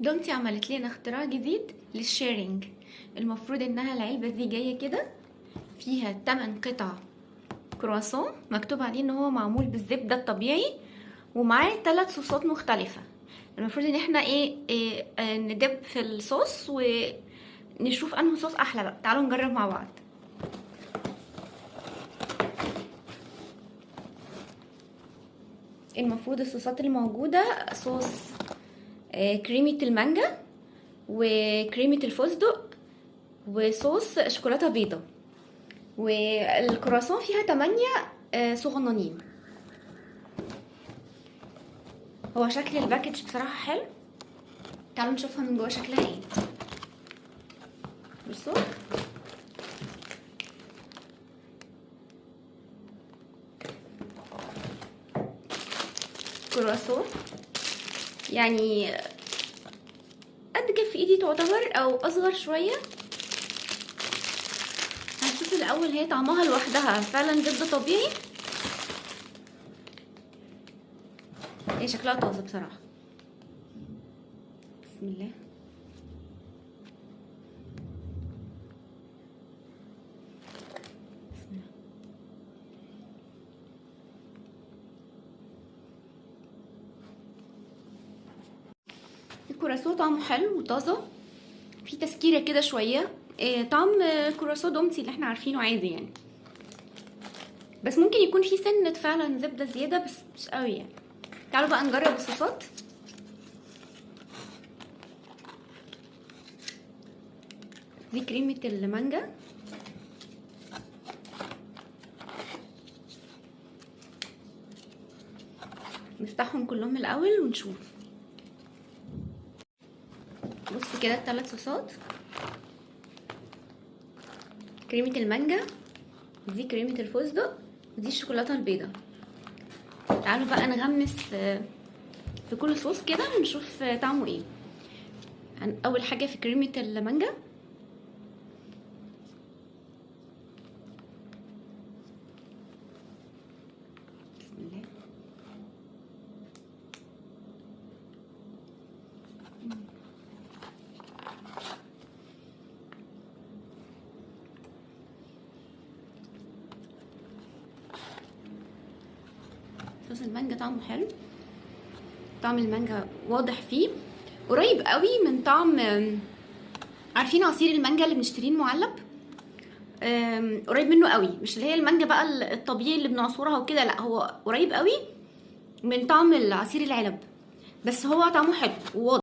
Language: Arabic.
دومتي عملت لنا اختراع جديد للشيرنج. المفروض انها العلبة دي جاية كده فيها 8 قطع كرواسون مكتوب عليه ان هو معمول بالزبدة الطبيعي ومعاه 3 صوصات مختلفة. المفروض ان احنا ندب في الصوص ونشوف انه صوص احلى. بقى تعالوا نجرب مع بعض. المفروض الصوصات اللي موجودة صوص كريمة المانجا وكريمة الفستق وصوص شوكولاتة بيضة، والكرواسون فيها 8 صغننين. هو شكل الباكج بصراحة حلو، تعالوا نشوفها من جوه شكلها ايه. بصوا كرواسون يعني قد كف ايدي تعتبر او اصغر شويه. هنشوف الاول هي طعمها لوحدها فعلا زبده طبيعي. هي شكلها طازه بصراحه. بسم الله. الكرواسون طعمه حلو وطازه، في تسكيره كده شويه، طعم كرواسون دومتي اللي احنا عارفينه عادي يعني، بس ممكن يكون في سنه فعلا زبده زياده بس مش قوي يعني. تعالوا بقى نجرب الصوصات. دي كريمه المانجا، نفتحهم كلهم الاول ونشوف. بصوا كده ال3 صوصات، كريمه المانجا، دي كريمه الفستق، ودي الشوكولاته البيضاء. تعالوا بقى نغمس في كل صوص كده ونشوف طعمه ايه. اول حاجه في كريمه المانجا، بسم الله. صوص المانجا طعمه حلو، طعم المانجا واضح فيه، قريب قوي من طعم، عارفين عصير المانجا اللي بنشتريه المعلب؟ قريب منه قوي، مش اللي هي المانجا بقى الطبيعي اللي بنعصرها وكده، لا هو قريب قوي من طعم العصير العنب، بس هو طعمه حلو وواضح.